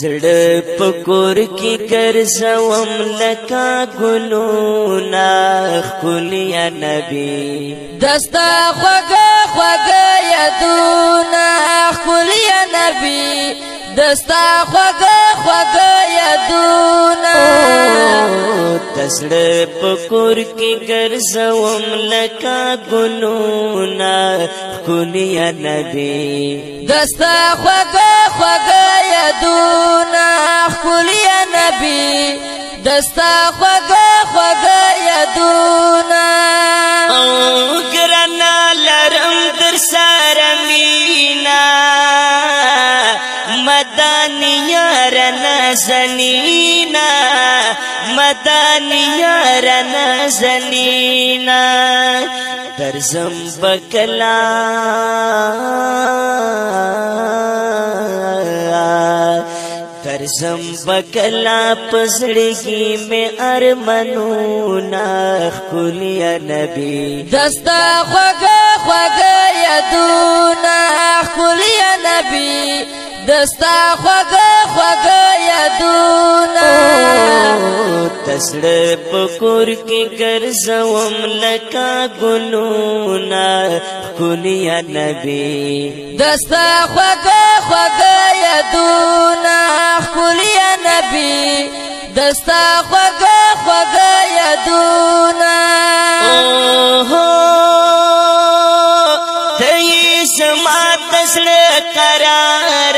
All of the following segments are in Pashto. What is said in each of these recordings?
زړه پکور کی ګرځوم لکا ګلونا خلیا نبی دستا خوږه خوږه یادونه خلیا نبی دستا خوږه خوږه یادونه زړه پکور کی ګرځوم لکا ګلونا خلیا نبی دستا خوږه خوږه یادونه خلیا نبی دستا خوږه خوږه یادونه او ګرنا لرم در سره مینا مدانی یار نازنینا مدانی یار نازنینا درزم بکلا درزم بکلا پزړګي میں ارمنونا خلیا نبی دستا خوږه خوږه یادونه خلیا نبی دستا خوږه خوږه یادونه تسړه پکور کې ګرځوم لکا ګلونا خلیا نبی دستا خوږه خوږه یادونه خلیا نبی دستا خوږه خوږه یادونه ته زما تسړه قرار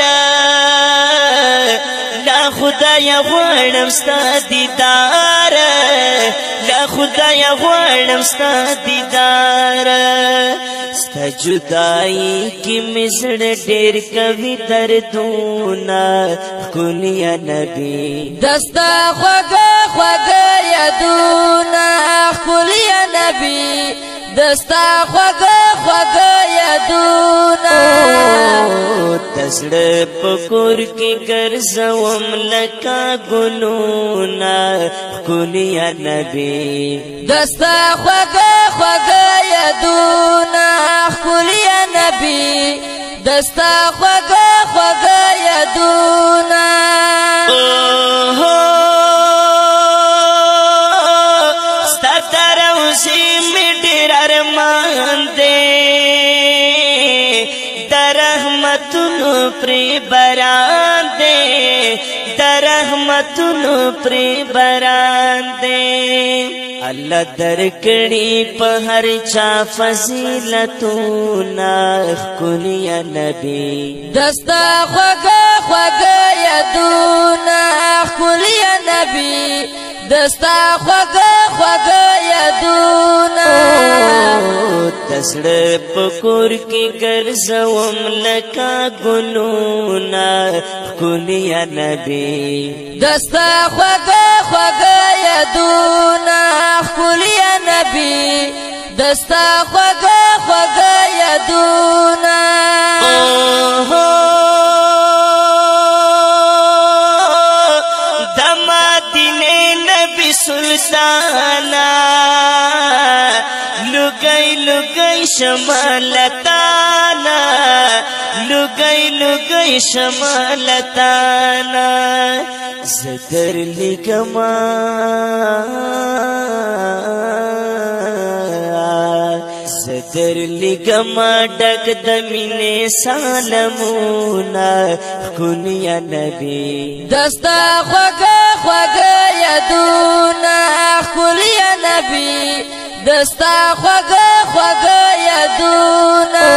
لا خدای غوړم ستا دیدار لا خدای غوړم ستا دیدار ستا جدائی کی مزړ ډېر کوي دردونه خلیا نبی دستا خوږه خوږه یادونه خلیا نبی دستا خوږه خوږه یادونه تسړه پکور کې ګرځوم لکا ګلونا خلیا نبی دستا خوږه خوږه یادونه خلیا نبی دستا خوږه خوږه یادونه ستا تروزی می ډېر ارمان دی رحمتونو پری بران دے در رحمتونو پری بران دے اللہ درکڑی پہ ہر چا فضیلتونا خلیا نبی دستا خوږه خوږه یادونه خلیا نبی دستا خوږه خوږه یادونه تسړه پکور کې ګرځوم لکا ګلونا خلیا نبی دستا خوږه خوږه یادونه خلیا نبی دستا خوږه خوږه یادونه سلطانا لگئی لگئی شمالتانا لگئی لگئی شمالتانا زدر لگما زدر لگما ڈک دمینے سالمونا خلیا نبی دستا خوږه خوږه یادونه خلیا نبی دستا خوږه خوږه یادونه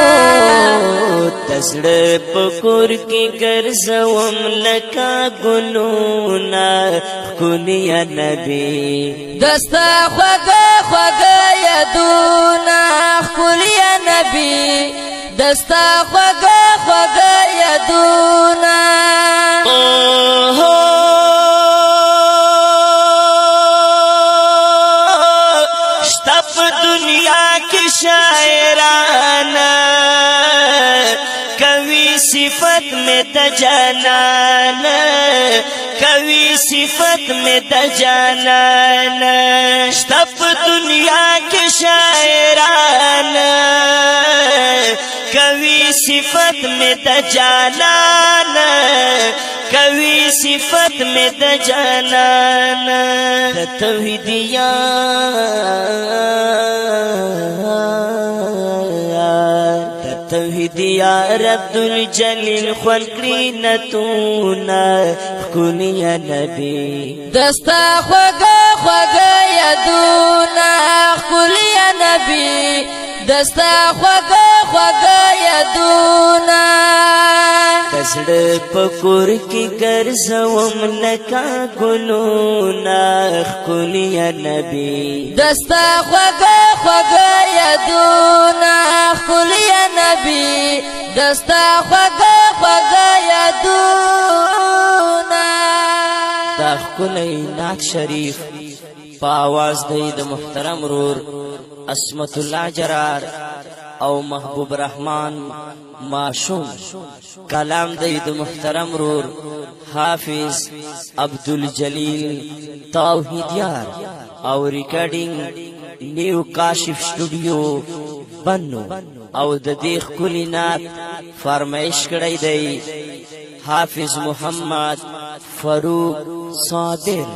تسړه پکور کې ګرځوم لکا ګلونا خلیا نبی دستا خوږه خوږه یادونه خلیا نبی دستا خوږه خوږه یادونه دنیا کی شاعرانا کوي صفت میں د جانان کوي صفت میں د جانان شتپ دنیا کی شاعرانا کوي صفت صفت میں د جانانا کوي صفت میں د جانانا د توحید یار عبدالجلیل خوان کری نتونا خکونی یا نبی دستا خوگا خوگا یدونا خکولی یا نبی دستا خوگا خوگا یدونا کسڑ پکور کی گرزوم لکا گلونا خکولی یا نبی دستا خوگا خوگا یدونا خکولی یا نبی دستا خوگا خوگا یدونا دا خکولی نعت شریف پا آواز دی د محترم رور عصمت اللہ جرار او محبوب رحمان معشوم کلام دی د محترم رور حافظ عبدالجلیل توحیدیار او ریکارڈنگ نیو کاشف سٹوڈیو بنو او د دیخ کلی نات فرمائش کړی دی حافظ محمد فاروق صادر